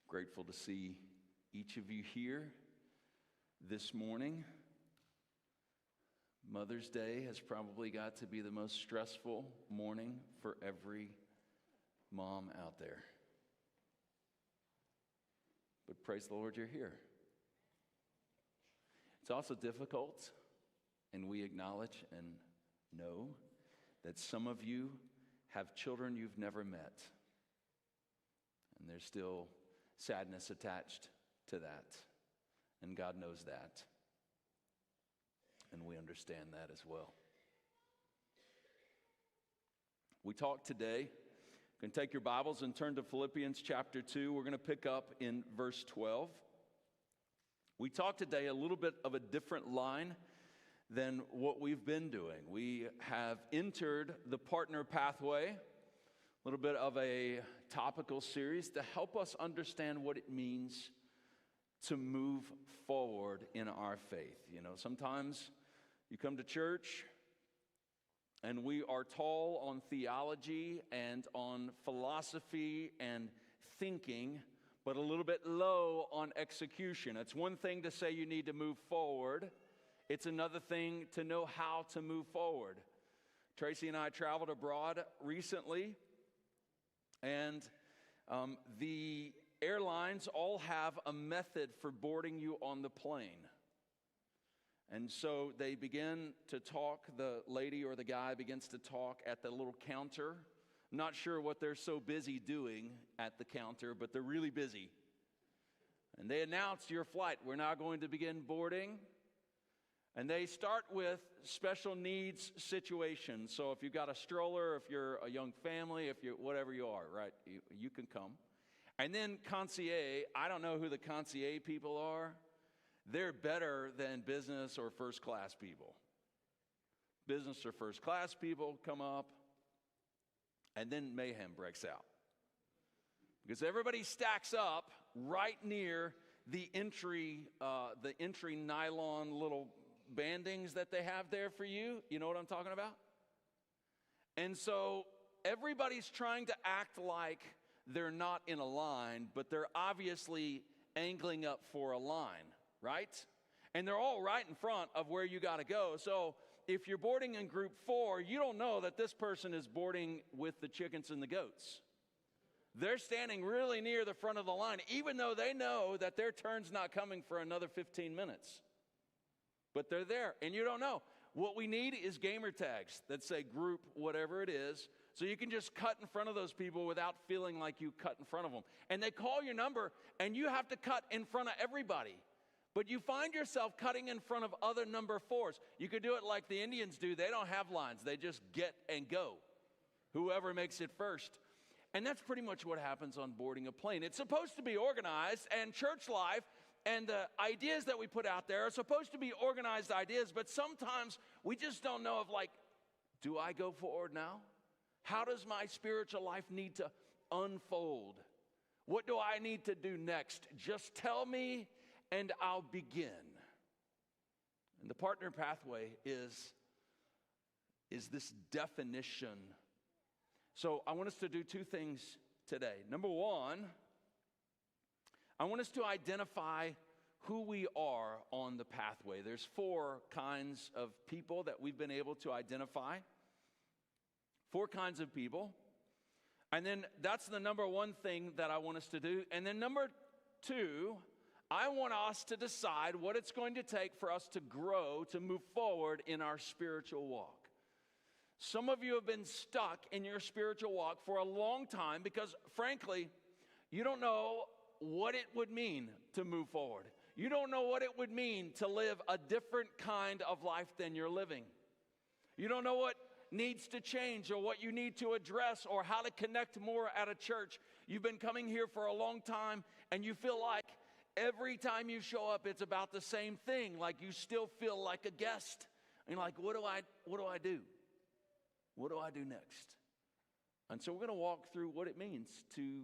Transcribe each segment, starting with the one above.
Grateful to see each of you here this morning. Mother's Day has probably got to be the most stressful morning for every mom out there. But praise the Lord, you're here. It's also difficult, and we acknowledge and know that some of you have children you've never met. And there's still sadness attached to that. And God knows that. And we understand that as well. We talk today. You can take your Bibles and turn to Philippians chapter 2. We're going to pick up in verse 12. We talk today a little bit of a different line than what we've been doing. We have entered the partner pathway, a little bit of a topical series to help us understand what it means to move forward in our faith. You know, sometimes you come to church and we are tall on theology and on philosophy and thinking, but a little bit low on execution. It's one thing to say you need to move forward. It's another thing to know how to move forward. Tracy and I traveled abroad recently, and the airlines all have a method for boarding you on the plane. And so they begin to talk, the lady or the guy begins to talk at the little counter. I'm not sure what they're so busy doing at the counter, but they're really busy. And they announce your flight. We're now going to begin boarding. And they start with special needs situations. So if you've got a stroller, if you're a young family, if you're whatever you are, right, you can come. And then concierge, I don't know who the concierge people are. They're better than business or first class people. Business or first class people come up, and then mayhem breaks out. Because everybody stacks up right near the entry nylon little bandings that they have there for you. You know what I'm talking about? And so everybody's trying to act like they're not in a line, but they're obviously angling up for a line, right? And they're all right in front of where you got to go. So if you're boarding in group 4, you don't know that this person is boarding with the chickens and the goats. They're standing really near the front of the line, even though they know that their turn's not coming for another 15 minutes. But they're there, and you don't know. What we need is gamer tags that say group whatever it is, so you can just cut in front of those people without feeling like you cut in front of them. And they call your number, and you have to cut in front of everybody. But you find yourself cutting in front of other number 4s. You could do it like the Indians do. They don't have lines. They just get and go. Whoever makes it first. And that's pretty much what happens on boarding a plane. It's supposed to be organized, and church life and the ideas that we put out there are supposed to be organized ideas, but sometimes we just don't know of, like, do I go forward now? How does my spiritual life need to unfold? What do I need to do next? Just tell me and I'll begin. And the partner pathway is this definition. So I want us to do two things today. Number one, I want us to identify who we are on the pathway. There's 4 kinds of people that we've been able to identify. 4 kinds of people. And then that's the number one thing that I want us to do. And then number 2, I want us to decide what it's going to take for us to grow, to move forward in our spiritual walk. Some of you have been stuck in your spiritual walk for a long time because, frankly, you don't know what it would mean to move forward. You don't know what it would mean to live a different kind of life than you're living. You don't know what needs to change or what you need to address or how to connect more at a church. You've been coming here for a long time and you feel like every time you show up it's about the same thing, like you still feel like a guest. And you're like, what do I do? What do I do next? And so we're going to walk through what it means to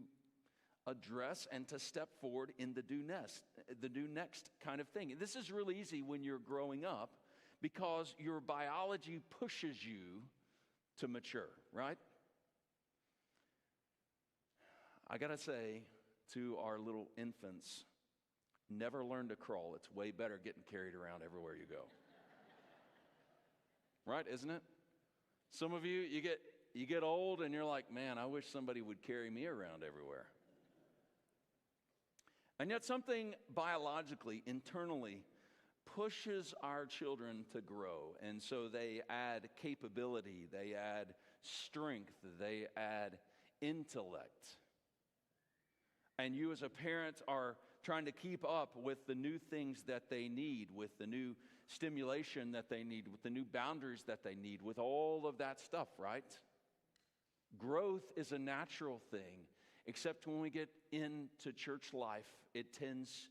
address and to step forward in the do next kind of thing. And this is really easy when you're growing up because your biology pushes you to mature, right? I got to say, to our little infants, never learn to crawl. It's way better getting carried around everywhere you go. Right, isn't it? Some of you, you get old and you're like, man, I wish somebody would carry me around everywhere. And yet something biologically, internally, pushes our children to grow. And so they add capability, they add strength, they add intellect. And you as a parent are trying to keep up with the new things that they need, with the new stimulation that they need, with the new boundaries that they need, with all of that stuff, right? Growth is a natural thing, except when we get into church life, it tends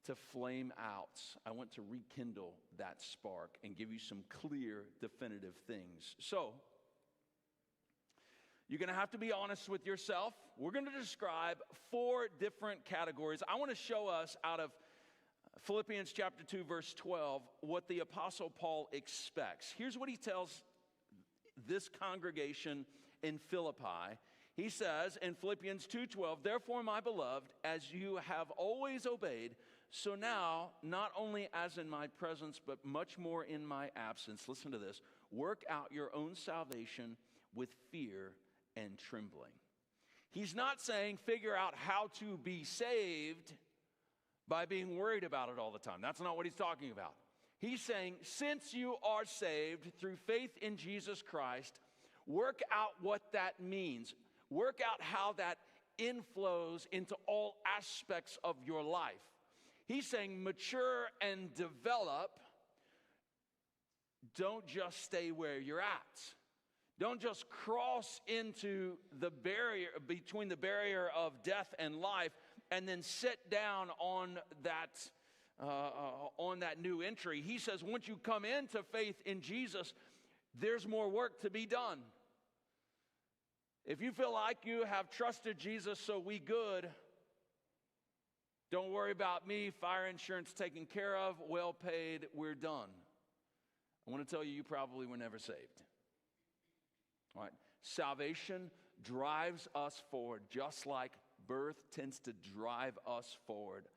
to flame out. I want to rekindle that spark and give you some clear, definitive things. So, you're going to have to be honest with yourself. We're going to describe 4 different categories. I want to show us out of Philippians chapter 2, verse 12, what the Apostle Paul expects. Here's what he tells this congregation in Philippi. He says in Philippians 2:12, "Therefore, my beloved, as you have always obeyed, so now, not only as in my presence, but much more in my absence," listen to this, "work out your own salvation with fear and trembling." He's not saying figure out how to be saved by being worried about it all the time. That's not what he's talking about. He's saying, since you are saved through faith in Jesus Christ, work out what that means. Work out how that inflows into all aspects of your life. He's saying mature and develop. Don't just stay where you're at. Don't just cross into the barrier, between the barrier of death and life, and then sit down on that new entry. He says once you come into faith in Jesus, there's more work to be done. If you feel like you have trusted Jesus, so we good, don't worry about me, fire insurance taken care of, well paid, we're done. I want to tell you, you probably were never saved. All right. Salvation drives us forward, just like birth tends to drive us forward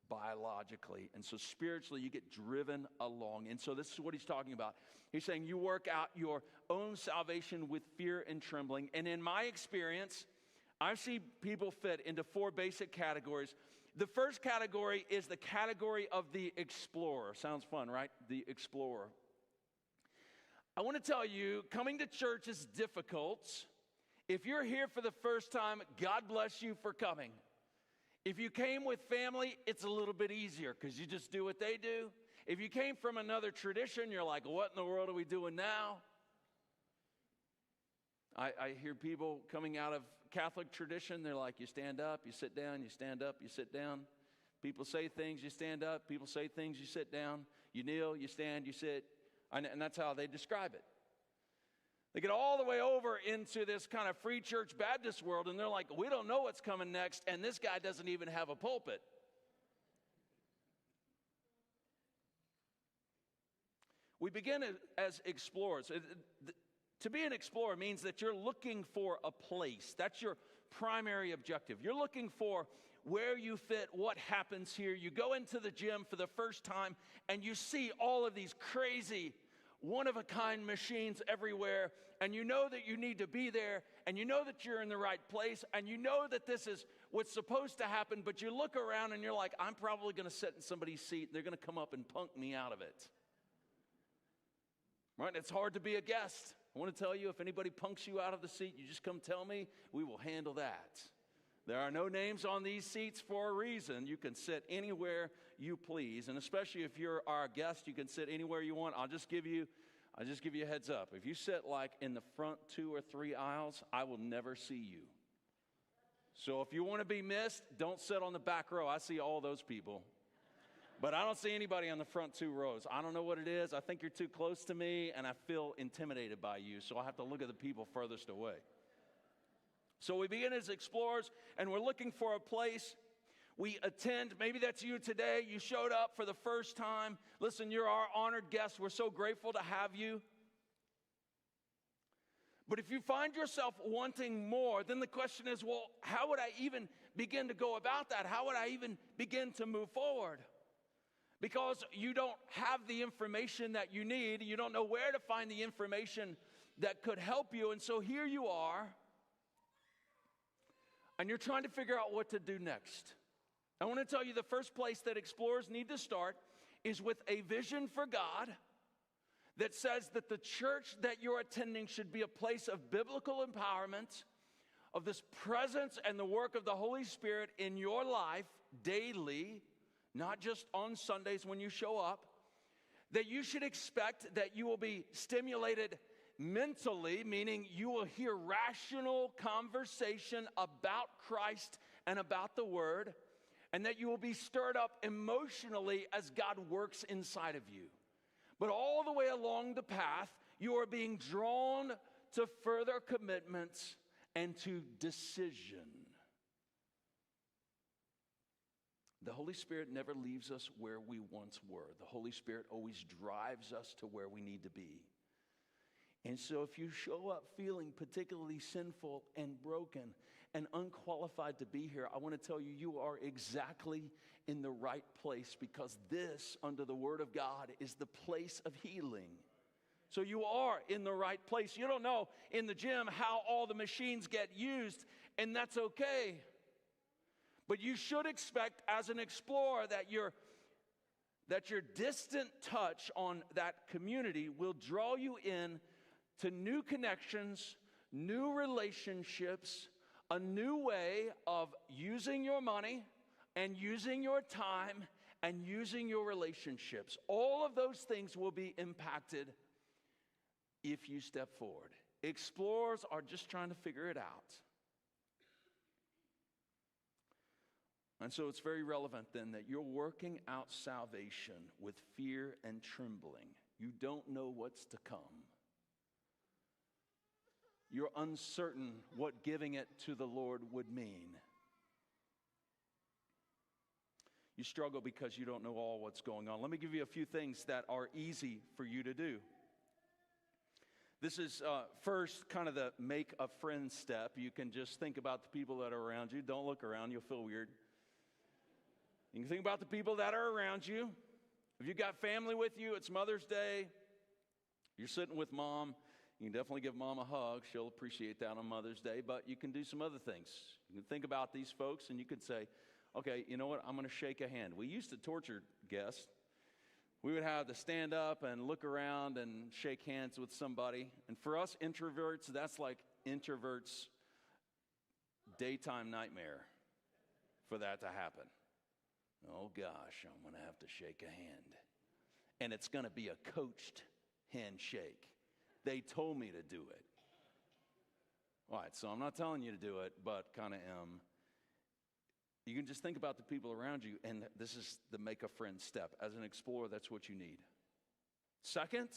biologically. And so spiritually, you get driven along. And so this is what he's talking about. He's saying you work out your own salvation with fear and trembling. And in my experience, I see people fit into 4 basic categories. The first category is the category of the explorer. Sounds fun, right? The explorer. I want to tell you, coming to church is difficult. If you're here for the first time, God bless you for coming. If you came with family, it's a little bit easier because you just do what they do. If you came from another tradition, you're like, what in the world are we doing now? I hear people coming out of Catholic tradition, they're like, you stand up, you sit down, you stand up, you sit down. People say things, you stand up. People say things, you sit down. You kneel, you stand, you sit. And that's how they describe it. They get all the way over into this kind of free church Baptist world, and they're like, we don't know what's coming next, and this guy doesn't even have a pulpit. We begin as explorers. To be an explorer means that you're looking for a place. That's your primary objective. You're looking for where you fit, what happens here. You go into the gym for the first time, and you see all of these crazy, one-of-a-kind machines everywhere, and you know that you need to be there, and you know that you're in the right place, and you know that this is what's supposed to happen, but you look around and you're like, I'm probably going to sit in somebody's seat, and they're going to come up and punk me out of it. Right? It's hard to be a guest. I want to tell you, if anybody punks you out of the seat, you just come tell me, we will handle that. There are no names on these seats for a reason. You can sit anywhere you please, and especially if you're our guest, you can sit anywhere you want. I'll just give you a heads up. If you sit like in the front 2 or 3 aisles, I will never see you. So if you want to be missed, don't sit on the back row. I see all those people. But I don't see anybody on the front 2 rows. I don't know what it is. I think you're too close to me, and I feel intimidated by you, so I have to look at the people furthest away. So we begin as explorers, and we're looking for a place. We attend. Maybe that's you today. You showed up for the first time. Listen, you're our honored guest. We're so grateful to have you. But if you find yourself wanting more, then the question is, well, how would I even begin to go about that? How would I even begin to move forward? Because you don't have the information that you need. You don't know where to find the information that could help you. And so here you are, and you're trying to figure out what to do next. I want to tell you the first place that explorers need to start is with a vision for God that says that the church that you're attending should be a place of biblical empowerment, of this presence and the work of the Holy Spirit in your life daily, not just on Sundays when you show up, that you should expect that you will be stimulated mentally, meaning you will hear rational conversation about Christ and about the Word, and that you will be stirred up emotionally as God works inside of you. But all the way along the path, you are being drawn to further commitments and to decision. The Holy Spirit never leaves us where we once were. The Holy Spirit always drives us to where we need to be. And so if you show up feeling particularly sinful and broken and unqualified to be here, I want to tell you, you are exactly in the right place, because this, under the Word of God, is the place of healing. So you are in the right place. You don't know in the gym how all the machines get used, and that's okay. But you should expect as an explorer that your distant touch on that community will draw you in to new connections, new relationships, a new way of using your money and using your time and using your relationships. All of those things will be impacted if you step forward. Explorers are just trying to figure it out. And so it's very relevant then that you're working out salvation with fear and trembling. You don't know what's to come. You're uncertain what giving it to the Lord would mean. You struggle because you don't know all what's going on. Let me give you a few things that are easy for you to do. This is first kind of the make a friend step. You can just think about the people that are around you. Don't look around, you'll feel weird. You can think about the people that are around you. If you've got family with you, it's Mother's Day, you're sitting with mom, you can definitely give mom a hug. She'll appreciate that on Mother's Day, but you can do some other things. You can think about these folks and you could say, okay, you know what, I'm going to shake a hand. We used to torture guests. We would have to stand up and look around and shake hands with somebody. And for us introverts, that's like introverts' daytime nightmare for that to happen. Oh gosh, I'm going to have to shake a hand. And it's going to be a coached handshake. They told me to do it. All right, so I'm not telling you to do it, but kind of am. You can just think about the people around you, and this is the make a friend step. As an explorer, that's what you need. Second,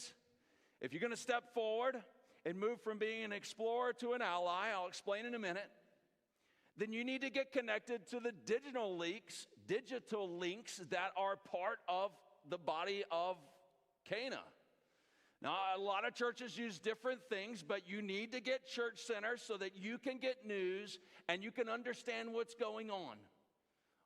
if you're going to step forward and move from being an explorer to an ally, I'll explain in a minute, then you need to get connected to the digital links that are part of the body of Cana. Now, a lot of churches use different things, but you need to get church centers so that you can get news and you can understand what's going on.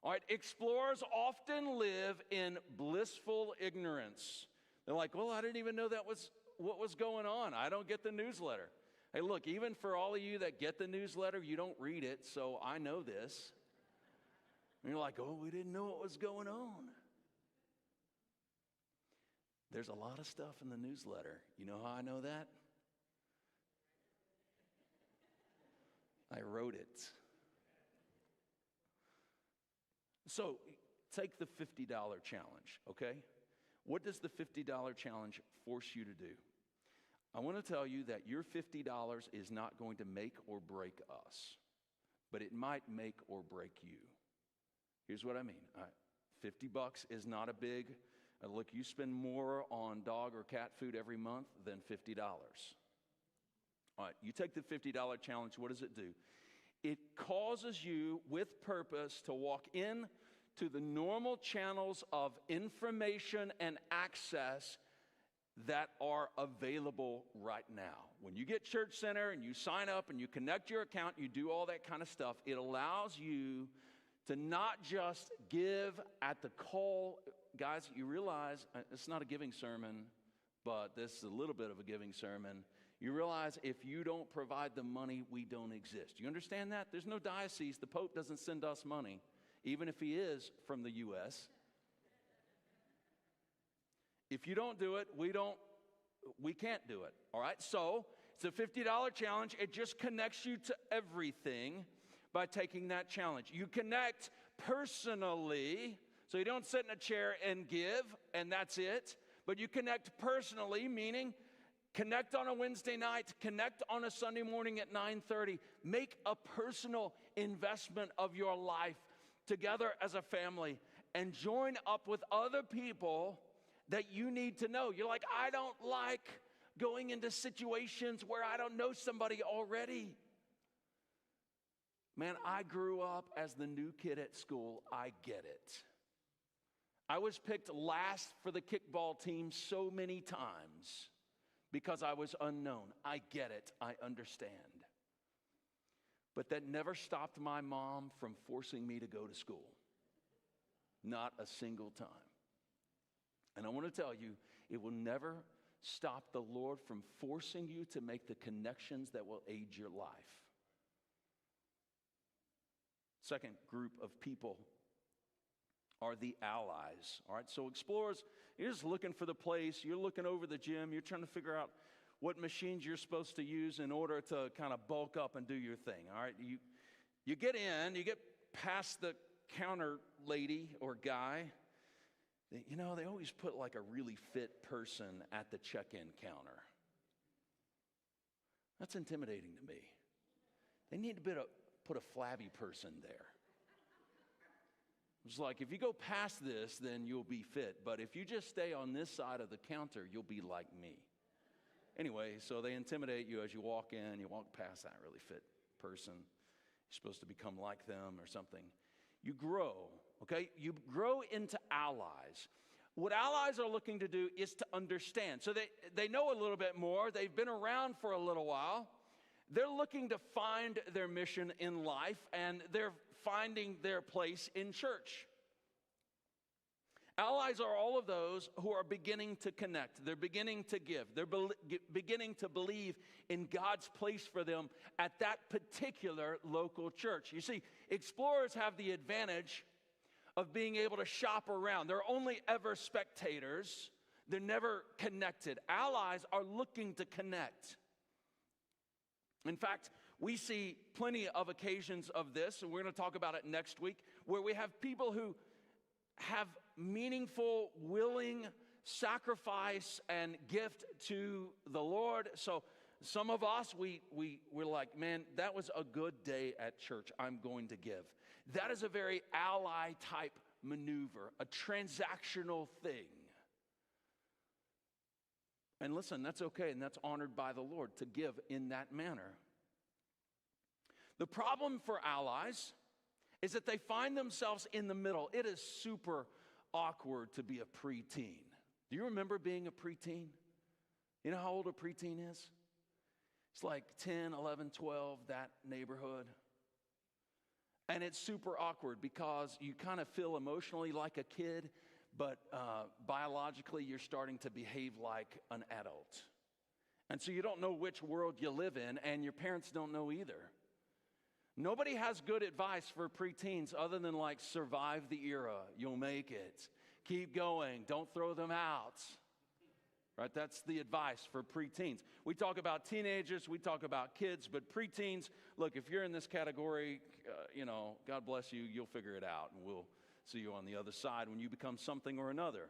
All right, explorers often live in blissful ignorance. They're like, well, I didn't even know that was what was going on. I don't get the newsletter. Hey, look, even for all of you that get the newsletter, you don't read it, so I know this. And you're like, oh, we didn't know what was going on. There's a lot of stuff in the newsletter. You know how I know that? I wrote it. So take the $50 challenge, okay? What does the $50 challenge force you to do? I want to tell you that your $50 is not going to make or break us, but it might make or break you. Here's what I mean. $50 is not a big, look, you spend more on dog or cat food every month than $50. All right, you take the $50 challenge, what does it do? It causes you with purpose to walk in to the normal channels of information and access that are available right now. When you get Church Center and you sign up and you connect your account, you do all that kind of stuff, it allows you to not just give at the call. Guys, you realize it's not a giving sermon, but this is a little bit of a giving sermon. You realize if you don't provide the money, we don't exist. You understand that? There's no diocese. The Pope doesn't send us money, even if he is from the U.S. If you don't do it, we can't do it, all right? So it's a $50 challenge. It just connects you to everything by taking that challenge. You connect personally, so you don't sit in a chair and give, and that's it. But you connect personally, meaning connect on a Wednesday night, connect on a Sunday morning at 9:30. Make a personal investment of your life together as a family and join up with other people that you need to know. You're like, I don't like going into situations where I don't know somebody already. Man, I grew up as the new kid at school. I get it. I was picked last for the kickball team so many times because I was unknown. I get it. I understand. But that never stopped my mom from forcing me to go to school. Not a single time. And I want to tell you, it will never stop the Lord from forcing you to make the connections that will aid your life. Second group of people are the allies. All right, so explorers, you're just looking for the place. You're looking over the gym. You're trying to figure out what machines you're supposed to use in order to kind of bulk up and do your thing. All right, you get in, you get past the counter lady or guy. You know, they always put like a really fit person at the check-in counter. That's intimidating to me. They need to put a flabby person there. It's like, if you go past this, then you'll be fit. But if you just stay on this side of the counter, you'll be like me. Anyway, so they intimidate you as you walk in. You walk past that really fit person. You're supposed to become like them or something. You grow, okay? You grow into allies. What allies are looking to do is to understand. So they know a little bit more. They've been around for a little while. They're looking to find their mission in life, and they're finding their place in church. Allies are all of those who are beginning to connect. They're beginning to give. They're beginning to believe in God's place for them at that particular local church. You see, explorers have the advantage of being able to shop around. They're only ever spectators. They're never connected. Allies are looking to connect. In fact, we see plenty of occasions of this, and we're going to talk about it next week, where we have people who have meaningful, willing sacrifice and gift to the Lord. So some of us, we're like, man, that was a good day at church. I'm going to give. That is a very ally type maneuver, a transactional thing. And listen, that's okay, and that's honored by the Lord to give in that manner. The problem for allies is that they find themselves in the middle. It is super awkward to be a preteen. Do you remember being a preteen? You know how old a preteen is? It's like 10, 11, 12, that neighborhood. And it's super awkward because you kind of feel emotionally like a kid, but biologically you're starting to behave like an adult. And so you don't know which world you live in, and your parents don't know either. Nobody has good advice for preteens other than like, survive the era. You'll make it. Keep going. Don't throw them out. Right? That's the advice for preteens. We talk about teenagers. We talk about kids. But preteens, look, if you're in this category, God bless you. You'll figure it out. And we'll see you on the other side when you become something or another.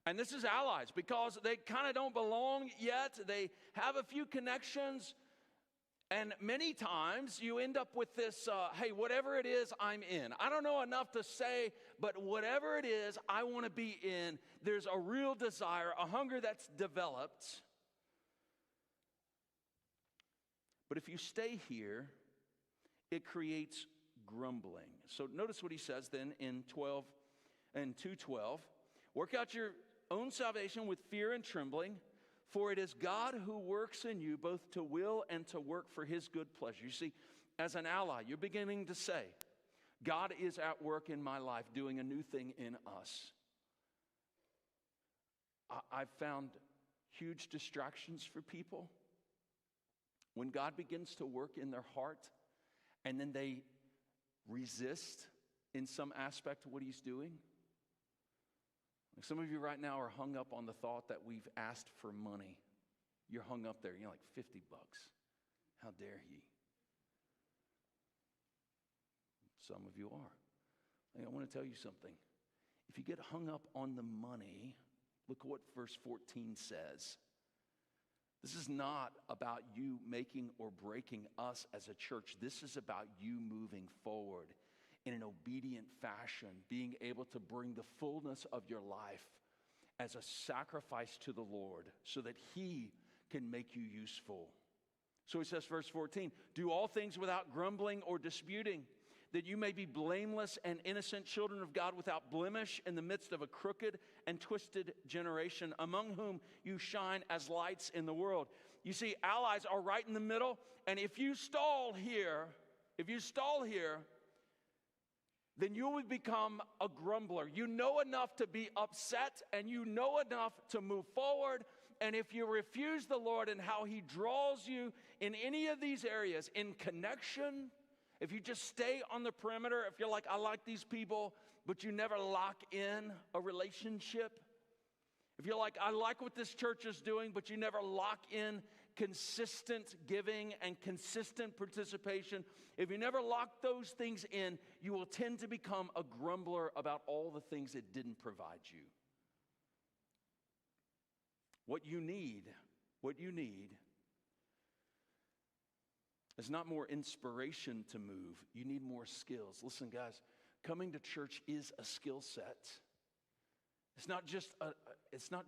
And this is allies because they kind of don't belong yet. They have a few connections. And many times you end up with this, hey, whatever it is, I'm in. I don't know enough to say, but whatever it is, I want to be in. There's a real desire, a hunger that's developed. But if you stay here, it creates grumbling. So notice what he says then in 12 and 2:12. Work out your own salvation with fear and trembling, for it is God who works in you both to will and to work for his good pleasure. You see, as an ally, you're beginning to say, God is at work in my life doing a new thing in us. I've found huge distractions for people when God begins to work in their heart and then they resist in some aspect of what he's doing. Some of you right now are hung up on the thought that we've asked for money. You're hung up there. You're like, $50. How dare he? Some of you are. I want to tell you something. If you get hung up on the money, look at what verse 14 says. This is not about you making or breaking us as a church. This is about you moving forward in an obedient fashion, being able to bring the fullness of your life as a sacrifice to the Lord so that he can make you useful. So he says, verse 14, do all things without grumbling or disputing, that you may be blameless and innocent children of God without blemish in the midst of a crooked and twisted generation, among whom you shine as lights in the world. You see, allies are right in the middle, and if you stall here, then you will become a grumbler. You know enough to be upset, and you know enough to move forward. And if you refuse the Lord and how he draws you in any of these areas, in connection, if you just stay on the perimeter, if you're like, I like these people, but you never lock in a relationship. If you're like, I like what this church is doing, but you never lock in consistent giving and consistent participation. If you never lock those things in, you will tend to become a grumbler about all the things it didn't provide you. What you need is not more inspiration to move. You need more skills. Listen, guys, coming to church is a skill set. It's not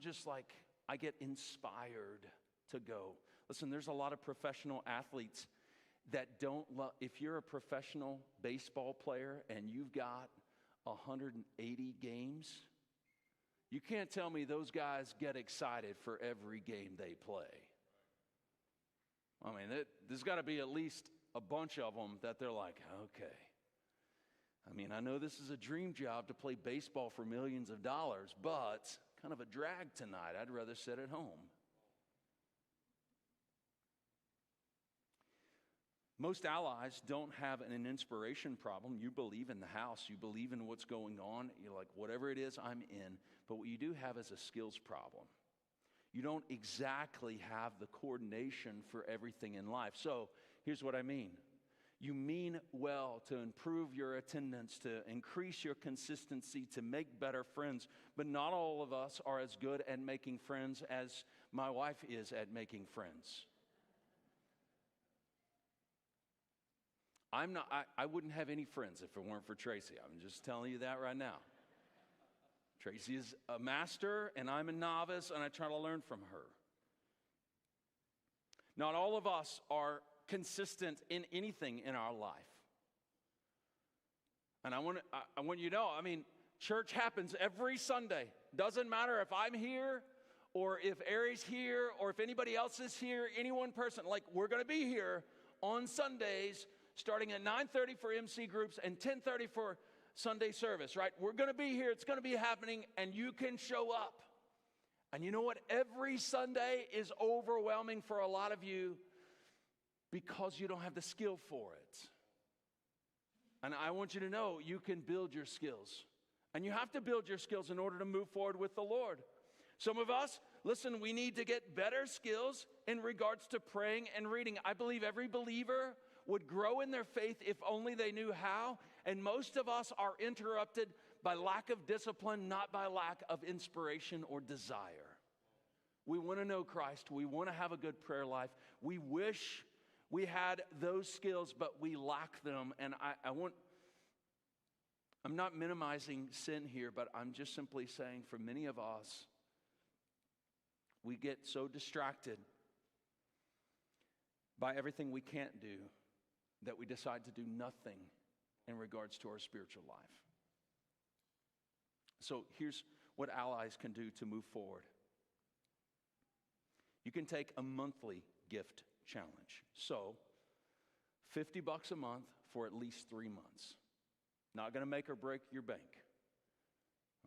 just like I get inspired to go. Listen, there's a lot of professional athletes that don't love. If you're a professional baseball player and you've got 180 games, you can't tell me those guys get excited for every game they play. I mean, there's got to be at least a bunch of them that they're like, okay. I mean, I know this is a dream job to play baseball for millions of dollars, but kind of a drag tonight. I'd rather sit at home. Most allies don't have an inspiration problem. You believe in the house. You believe in what's going on. You're like, whatever it is, I'm in. But what you do have is a skills problem. You don't exactly have the coordination for everything in life. So here's what I mean. You mean well to improve your attendance, to increase your consistency, to make better friends. But not all of us are as good at making friends as my wife is at making friends. I wouldn't have any friends if it weren't for Tracy. I'm just telling you that right now. Tracy is a master, and I'm a novice, and I try to learn from her. Not all of us are consistent in anything in our life. And I want you to know, I mean, church happens every Sunday. Doesn't matter if I'm here, or if Aries here, or if anybody else is here, any one person. Like, we're going to be here on Sundays, starting at 9:30 for MC groups and 10:30 for Sunday service, right? We're going to be here. It's going to be happening, and you can show up. And you know what? Every Sunday is overwhelming for a lot of you because you don't have the skill for it. And I want you to know you can build your skills. And you have to build your skills in order to move forward with the Lord. Some of us, listen, we need to get better skills in regards to praying and reading. I believe every believer would grow in their faith if only they knew how. And most of us are interrupted by lack of discipline, not by lack of inspiration or desire. We want to know Christ. We want to have a good prayer life. We wish we had those skills, but we lack them. And I'm not minimizing sin here, but I'm just simply saying for many of us, we get so distracted by everything we can't do that we decide to do nothing in regards to our spiritual life. So here's what allies can do to move forward. You can take a monthly gift challenge. So, $50 a month for at least 3 months. Not going to make or break your bank.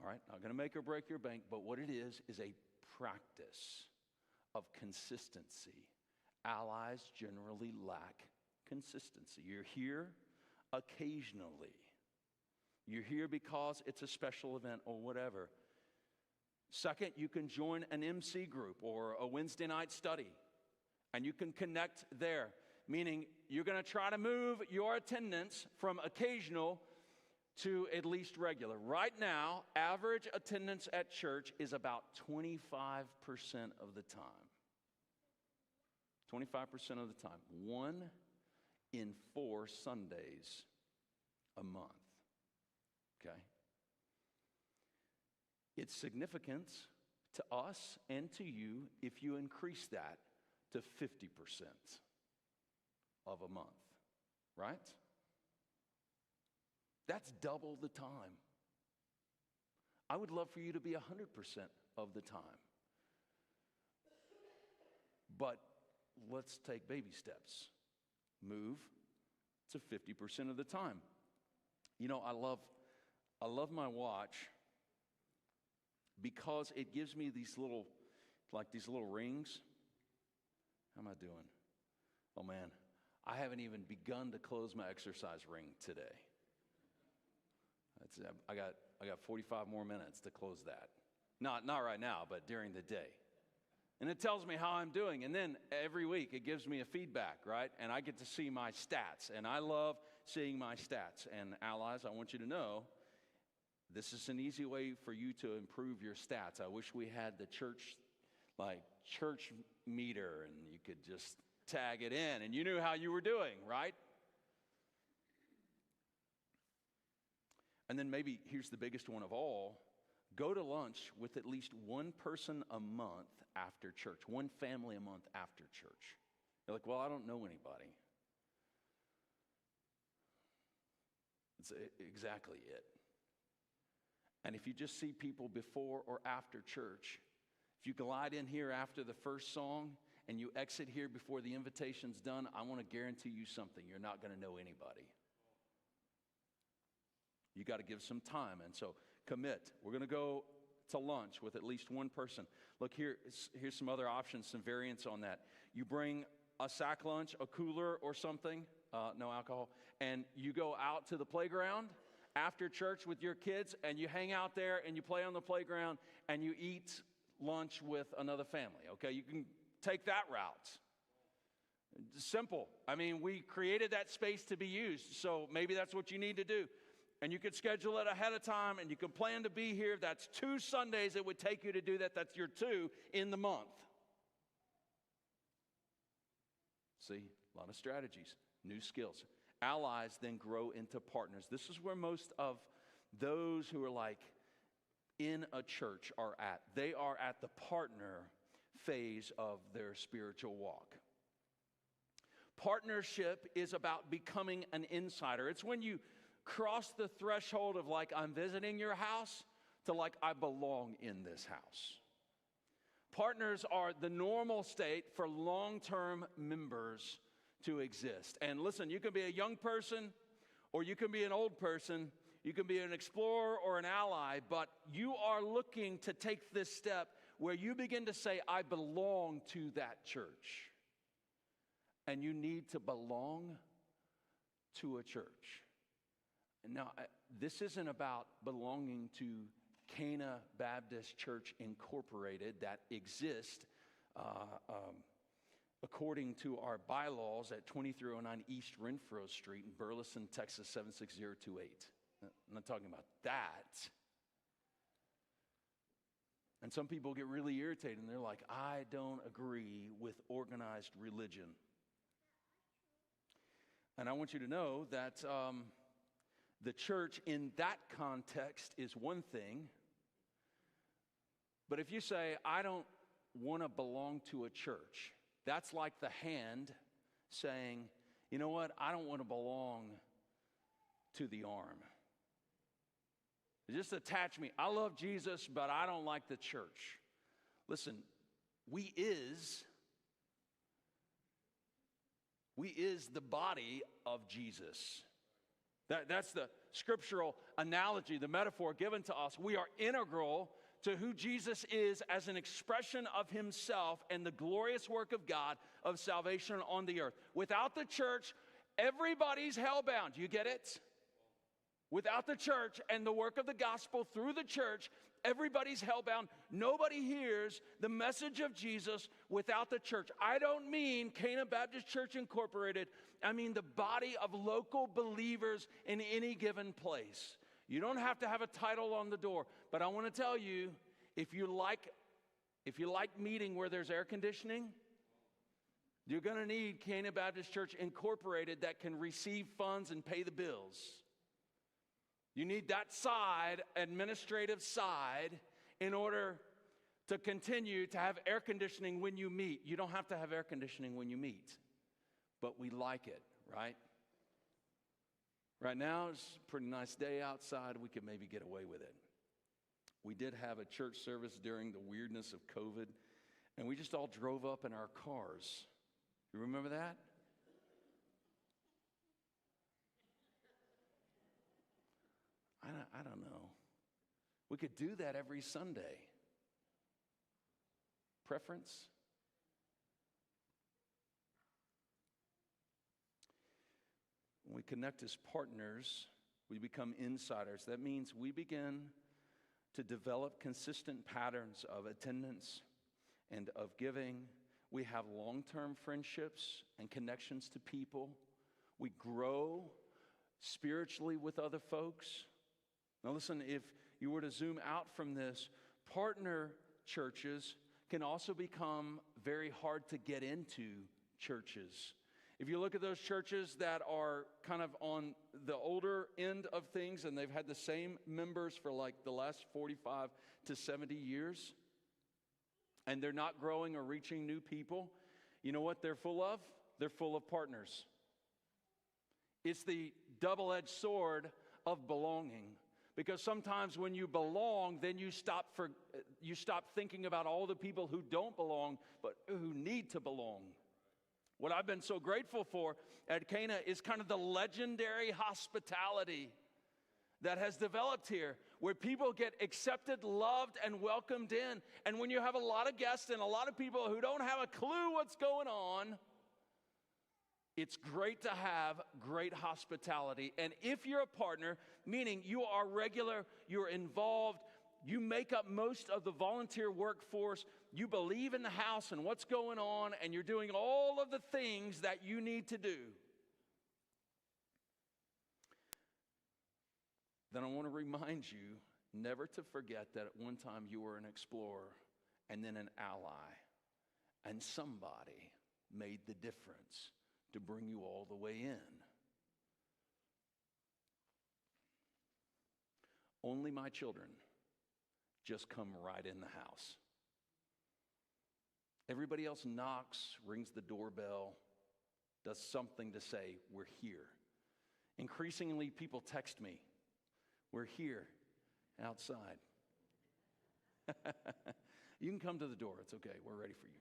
All right? Not going to make or break your bank, but what it is a practice of consistency. Allies generally lack consistency. You're here occasionally. You're here because it's a special event or whatever. Second, you can join an MC group or a Wednesday night study, and you can connect there, meaning you're going to try to move your attendance from occasional to at least regular. Right now, average attendance at church is about 25% of the time. 25% of the time. 1 in 4 Sundays a month. Okay? It's significant to us and to you if you increase that to 50% of a month, right? That's double the time. I would love for you to be 100% of the time. But let's take baby steps. Move to 50% of the time. You know, I love my watch because it gives me these little rings. How am I doing? Oh man, I haven't even begun to close my exercise ring today. I got 45 more minutes to close that. Not right now, but during the day. And it tells me how I'm doing. And then every week it gives me a feedback, right? And I get to see my stats. And I love seeing my stats. And allies, I want you to know, this is an easy way for you to improve your stats. I wish we had the church meter and you could just tag it in and you knew how you were doing, right? And then maybe here's the biggest one of all. Go to lunch with at least one person a month after church, one family a month after church. You're like, well, I don't know anybody. It's exactly it. And if you just see people before or after church, if you glide in here after the first song and you exit here before the invitation's done, I want to guarantee you something. You're not going to know anybody. You got to give some time. And so commit. We're going to go to lunch with at least one person. Look, here's some other options, some variants on that. You bring a sack lunch, a cooler or something, no alcohol, and you go out to the playground after church with your kids, and you hang out there and you play on the playground and you eat lunch with another family, okay? You can take that route. Simple. I mean, we created that space to be used, so maybe that's what you need to do. And you could schedule it ahead of time, and you can plan to be here. That's 2 Sundays it would take you to do that. That's your 2 in the month. See, a lot of strategies, new skills. Allies then grow into partners. This is where most of those who are like in a church are at. They are at the partner phase of their spiritual walk. Partnership is about becoming an insider. It's when you cross the threshold of like, I'm visiting your house, to like, I belong in this house. Partners are the normal state for long-term members to exist. And listen, you can be a young person or you can be an old person. You can be an explorer or an ally, but you are looking to take this step where you begin to say, I belong to that church. And you need to belong to a church. Now, this isn't about belonging to Cana Baptist Church Incorporated that exists according to our bylaws at 2309 East Renfro Street in Burleson, Texas 76028. I'm not talking about that. And some people get really irritated and they're like, I don't agree with organized religion. And I want you to know that the church in that context is one thing. But if you say, I don't want to belong to a church, that's like the hand saying, you know what, I don't want to belong to the arm. They just attach me. I love Jesus, but I don't like the church. Listen, we is the body of Jesus. That's the scriptural analogy, the metaphor given to us. We are integral to who Jesus is as an expression of himself and the glorious work of God of salvation on the earth. Without the church, everybody's hellbound. You get it? Without the church and the work of the gospel through the church, everybody's hellbound. Nobody hears the message of Jesus without the church. I don't mean Cana Baptist Church Incorporated. I mean the body of local believers in any given place. You don't have to have a title on the door, but I want to tell you, if you like meeting where there's air conditioning, you're going to need Cana Baptist Church Incorporated that can receive funds and pay the bills. You need that side, administrative side, in order to continue to have air conditioning when you meet. You don't have to have air conditioning when you meet, but we like it, right? Right now, it's a pretty nice day outside. We could maybe get away with it. We did have a church service during the weirdness of COVID, and we just all drove up in our cars. You remember that? I don't know. We could do that every Sunday. Preference? When we connect as partners, we become insiders. That means we begin to develop consistent patterns of attendance and of giving. We have long-term friendships and connections to people. We grow spiritually with other folks. Now listen, if you were to zoom out from this, partner churches can also become very hard to get into churches. If you look at those churches that are kind of on the older end of things and they've had the same members for like the last 45 to 70 years, and they're not growing or reaching new people, you know what they're full of? They're full of partners. It's the double-edged sword of belonging. Because sometimes when you belong, then you stop thinking about all the people who don't belong, but who need to belong. What I've been so grateful for at Cana is kind of the legendary hospitality that has developed here, where people get accepted, loved, and welcomed in. And when you have a lot of guests and a lot of people who don't have a clue what's going on, it's great to have great hospitality. And if you're a partner, meaning you are regular, you're involved, you make up most of the volunteer workforce, you believe in the house and what's going on, and you're doing all of the things that you need to do, then I want to remind you never to forget that at one time you were an explorer and then an ally, and somebody made the difference to bring you all the way in. Only my children just come right in the house. Everybody else knocks, rings the doorbell, does something to say, we're here. Increasingly, people text me, we're here, outside. You can come to the door, it's okay, we're ready for you.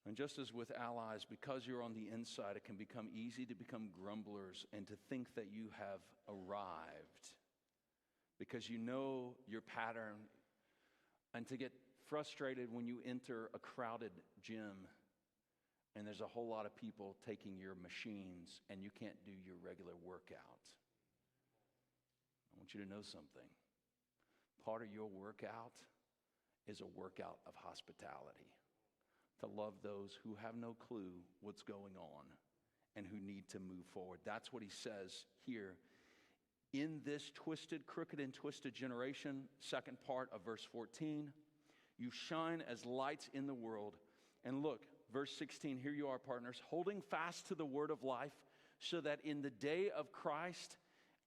And just as with allies, because you're on the inside, it can become easy to become grumblers and to think that you have arrived because you know your pattern, and to get frustrated when you enter a crowded gym and there's a whole lot of people taking your machines and you can't do your regular workout. I want you to know something. Part of your workout is a workout of hospitality. To love those who have no clue what's going on and who need to move forward. That's what he says here. In this twisted, crooked, and twisted generation, second part of verse 14, you shine as lights in the world. And look, verse 16, here you are, partners, holding fast to the word of life, so that in the day of Christ,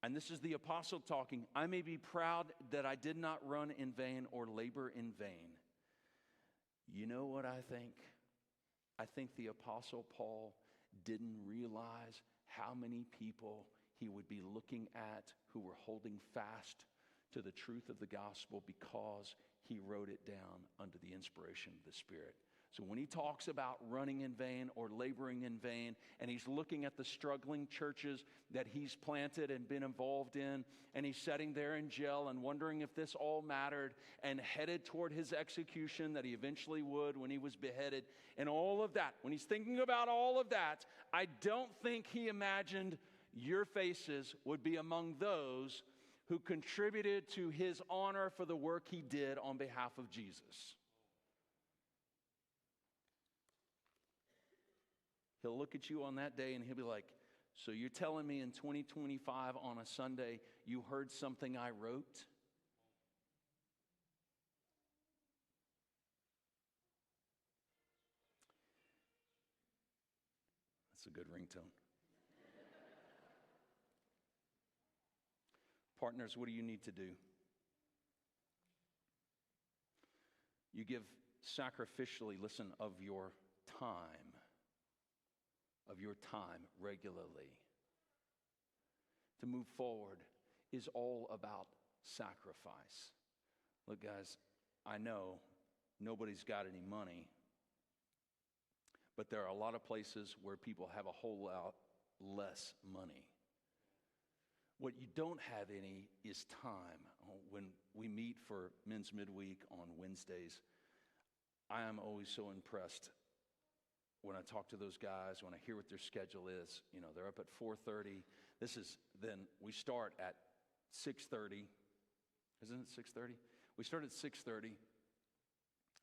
and this is the apostle talking, I may be proud that I did not run in vain or labor in vain. You know what I think? I think the Apostle Paul didn't realize how many people he would be looking at who were holding fast to the truth of the gospel because he wrote it down under the inspiration of the Spirit. So when he talks about running in vain or laboring in vain, and he's looking at the struggling churches that he's planted and been involved in, and he's sitting there in jail and wondering if this all mattered, and headed toward his execution that he eventually would when he was beheaded, and all of that, when he's thinking about all of that, I don't think he imagined your faces would be among those who contributed to his honor for the work he did on behalf of Jesus. He'll look at you on that day and he'll be like, so you're telling me in 2025 on a Sunday you heard something I wrote? That's a good ringtone. Partners, what do you need to do? You give sacrificially, listen, of your time regularly. To move forward is all about sacrifice. Look, guys, I know nobody's got any money, but there are a lot of places where people have a whole lot less money. What you don't have any is time. When we meet for Men's Midweek on Wednesdays, I am always so impressed when I talk to those guys, when I hear what their schedule is. You know, they're up at 4:30. Then we start at 6:30. Isn't it 6:30? We start at 6:30,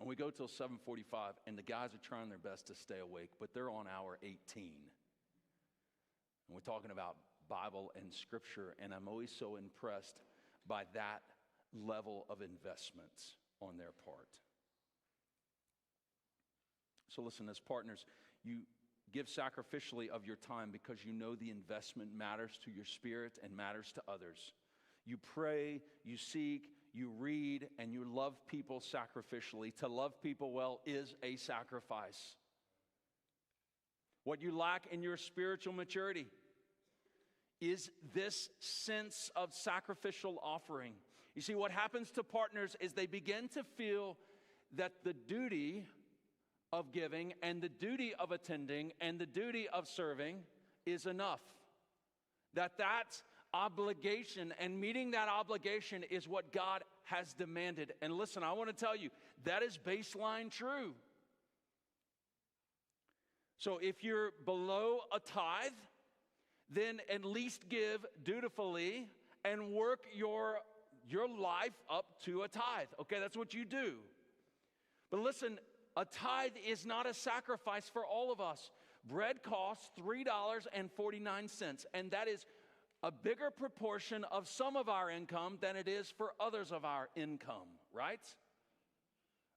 and we go till 7:45, and the guys are trying their best to stay awake, but they're on hour 18. And we're talking about Bible and Scripture, and I'm always so impressed by that level of investment on their part. So listen, as partners, you give sacrificially of your time because you know the investment matters to your spirit and matters to others. You pray, you seek, you read, and you love people sacrificially. To love people well is a sacrifice. What you lack in your spiritual maturity is this sense of sacrificial offering. You see, what happens to partners is they begin to feel that the duty of giving and the duty of attending and the duty of serving is enough. That obligation and meeting that obligation is what God has demanded. And listen, I want to tell you, that is baseline true. So if you're below a tithe, then at least give dutifully and work your life up to a tithe. Okay, that's what you do. But listen, a tithe is not a sacrifice for all of us. Bread costs $3.49, and that is a bigger proportion of some of our income than it is for others of our income, right?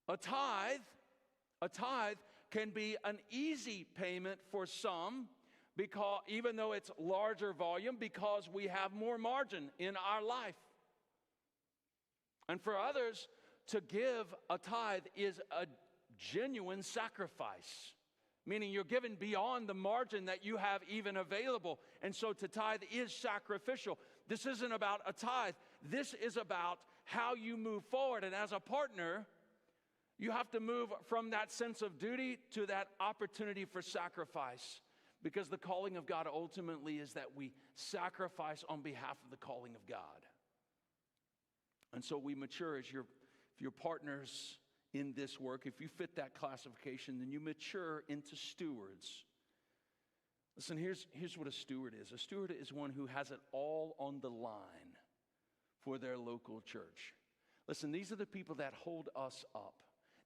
A tithe can be an easy payment for some, because even though it's larger volume, because we have more margin in our life. And for others, to give a tithe is a genuine sacrifice, meaning you're given beyond the margin that you have even available. And so to tithe is sacrificial. This isn't about a tithe. This is about how you move forward. And as a partner, you have to move from that sense of duty to that opportunity for sacrifice. Because the calling of God ultimately is that we sacrifice on behalf of the calling of God. And so we mature as your partners in this work. If you fit that classification, then you mature into stewards. Listen, here's what a steward is. A steward is one who has it all on the line for their local church. Listen, these are the people that hold us up.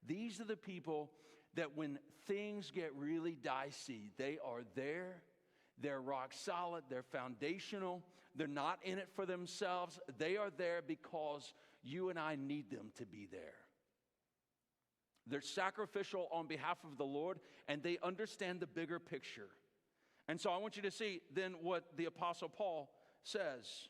These are the people that when things get really dicey, they are there, they're rock solid, they're foundational, they're not in it for themselves, they are there because you and I need them to be there. They're sacrificial on behalf of the Lord, and they understand the bigger picture. And so I want you to see then what the Apostle Paul says.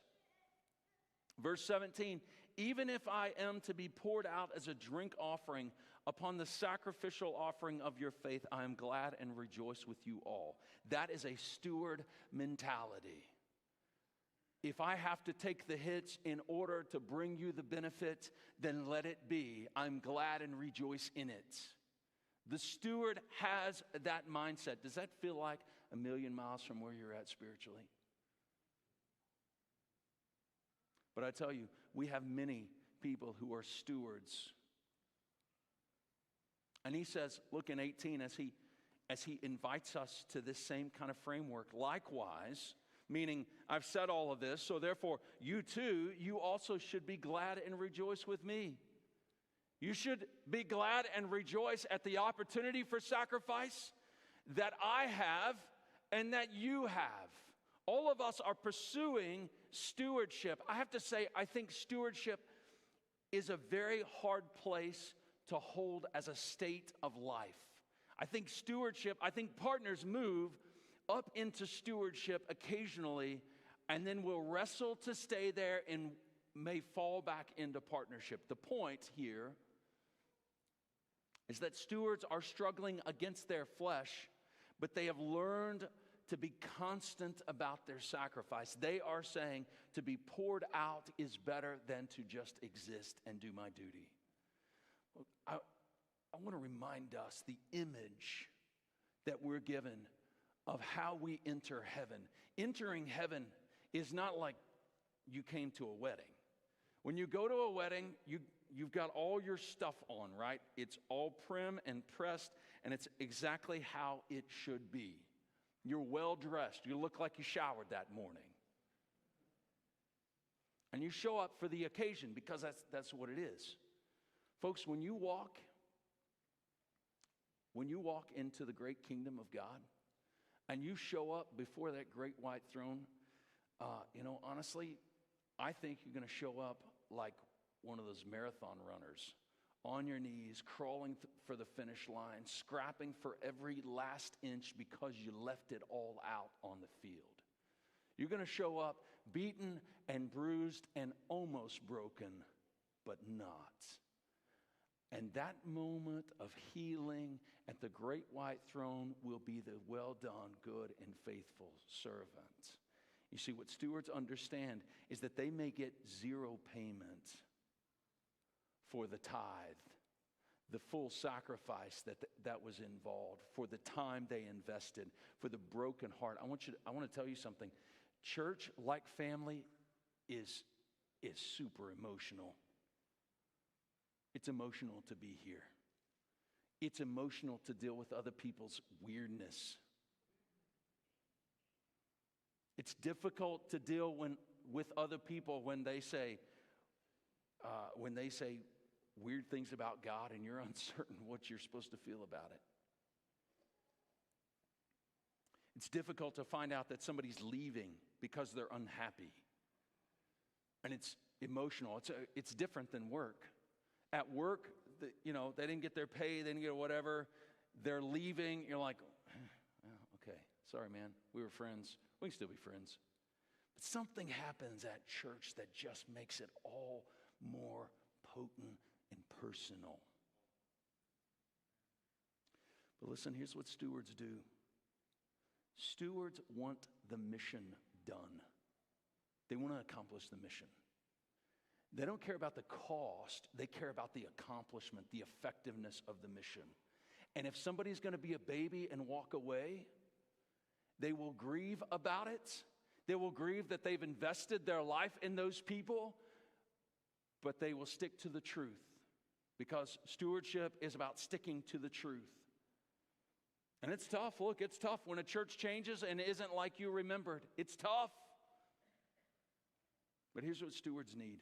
Verse 17, even if I am to be poured out as a drink offering upon the sacrificial offering of your faith, I am glad and rejoice with you all. That is a steward mentality. If I have to take the hits in order to bring you the benefit, then let it be. I'm glad and rejoice in it. The steward has that mindset. Does that feel like a million miles from where you're at spiritually? But I tell you, we have many people who are stewards. And he says, look in 18, as he invites us to this same kind of framework, likewise, meaning I've said all of this, so therefore you too, you also should be glad and rejoice with me. You should be glad and rejoice at the opportunity for sacrifice that I have and that you have. All of us are pursuing stewardship. I have to say, I think stewardship is a very hard place to hold as a state of life. I think partners move up into stewardship occasionally and then will wrestle to stay there and may fall back into partnership. The point here is that stewards are struggling against their flesh, but they have learned to be constant about their sacrifice. They are saying to be poured out is better than to just exist and do my duty. I want to remind us the image that we're given of how we enter heaven. Entering heaven is not like you came to a wedding. When you go to a wedding, you've got all your stuff on, right? It's all prim and pressed, and it's exactly how it should be. You're well dressed. You look like you showered that morning. And you show up for the occasion because that's what it is. Folks, when you walk into the great kingdom of God and you show up before that great white throne, honestly, I think you're going to show up like one of those marathon runners, on your knees, crawling for the finish line, scrapping for every last inch because you left it all out on the field. You're going to show up beaten and bruised and almost broken, but not. And that moment of healing at the great white throne will be the well done, good and faithful servant. You see, what stewards understand is that they may get zero payment for the tithe, the full sacrifice that was involved, for the time they invested, for the broken heart. I want to tell you something. Church, like family, is super emotional. It's emotional to be here. It's emotional to deal with other people's weirdness. It's difficult to deal with other people when they say weird things about God and you're uncertain what you're supposed to feel about it. It's difficult to find out that somebody's leaving because they're unhappy. And it's emotional. It's different than work. At work, they didn't get their pay, they didn't get whatever. They're leaving. You're like, okay, sorry, man. We were friends. We can still be friends. But something happens at church that just makes it all more potent and personal. But listen, here's what stewards do. Stewards want the mission done. They want to accomplish the mission. They don't care about the cost. They care about the accomplishment, the effectiveness of the mission. And if somebody's going to be a baby and walk away, they will grieve about it. They will grieve that they've invested their life in those people, but they will stick to the truth because stewardship is about sticking to the truth. And it's tough. Look, it's tough when a church changes and isn't like you remembered. It's tough. But here's what stewards need.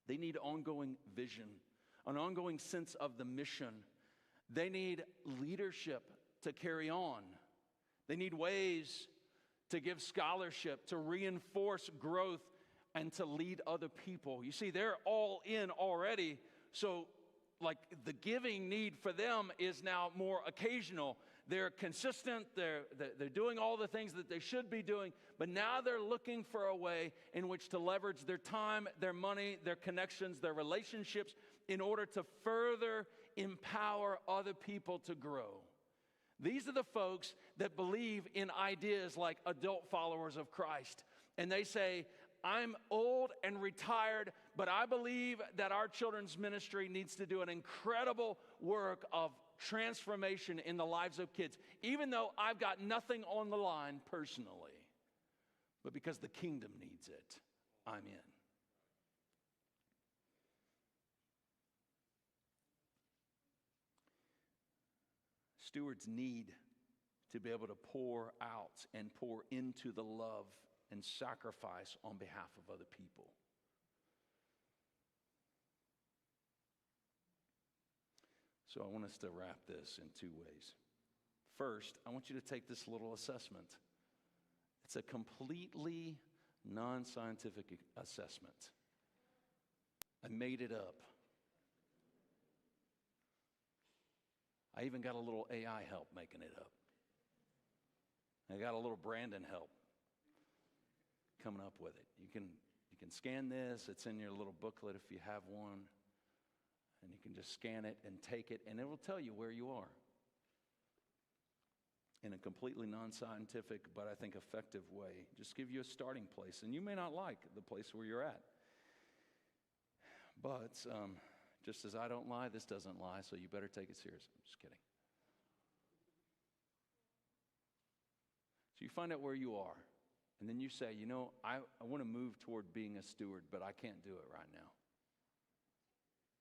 They need ongoing vision, an ongoing sense of the mission. They need leadership to carry on. They need ways to give scholarship, to reinforce growth, and to lead other people. You see, they're all in already, so like the giving need for them is now more occasional. They're consistent, they're doing all the things that they should be doing, but now they're looking for a way in which to leverage their time, their money, their connections, their relationships in order to further empower other people to grow. These are the folks that believe in ideas like adult followers of Christ. And they say, I'm old and retired, but I believe that our children's ministry needs to do an incredible work of transformation in the lives of kids, even though I've got nothing on the line personally. But because the kingdom needs it, I'm in. Stewards need to be able to pour out and pour into the love and sacrifice on behalf of other people. So I want us to wrap this in two ways. First, I want you to take this little assessment. It's a completely non-scientific assessment. I made it up. I even got a little AI help making it up. I got a little Brandon help coming up with it. You can scan this. It's in your little booklet if you have one. And you can just scan it and take it, and it will tell you where you are. In a completely non-scientific, but I think effective way. Just give you a starting place. And you may not like the place where you're at. But just as I don't lie, this doesn't lie, so you better take it seriously. I'm just kidding. So you find out where you are. And then you say, you know, I want to move toward being a steward, but I can't do it right now.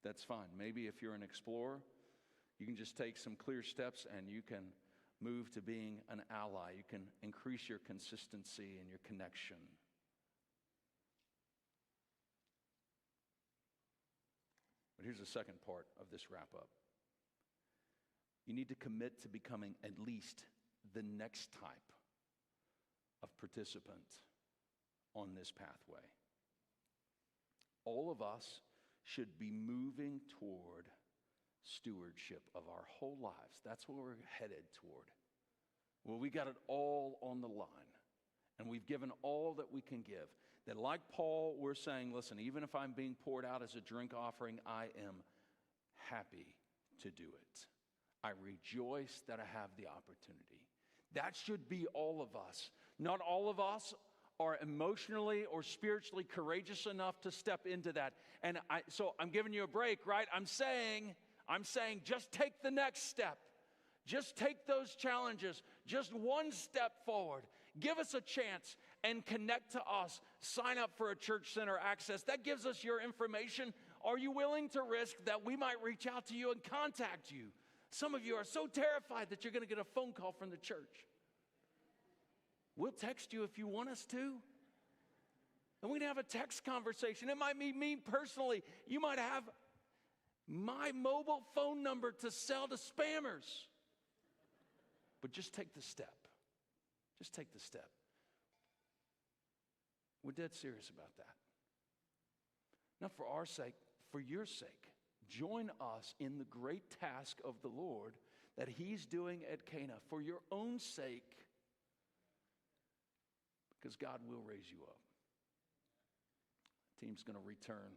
That's fine. Maybe if you're an explorer, you can just take some clear steps and you can move to being an ally. You can increase your consistency and your connection. But here's the second part of this wrap-up. You need to commit to becoming at least the next type of participant on this pathway. All of us should be moving toward stewardship of our whole lives. That's where we're headed toward. Well, we got it all on the line, and we've given all that we can give. That like Paul, we're saying, listen, even if I'm being poured out as a drink offering, I am happy to do it. I rejoice that I have the opportunity. That should be all of us. Not all of us are emotionally or spiritually courageous enough to step into that. And so I'm giving you a break, right? I'm saying, just take the next step. Just take those challenges. Just one step forward. Give us a chance and connect to us. Sign up for a church center access. That gives us your information. Are you willing to risk that we might reach out to you and contact you? Some of you are so terrified that you're going to get a phone call from the church. We'll text you if you want us to. And we can have a text conversation. It might be me personally. You might have my mobile phone number to sell to spammers. But just take the step. Just take the step. We're dead serious about that. Not for our sake, for your sake. Join us in the great task of the Lord that He's doing at Cana for your own sake. Because God will raise you up. The team's going to return.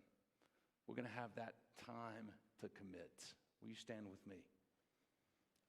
We're going to have that time to commit. Will you stand with me?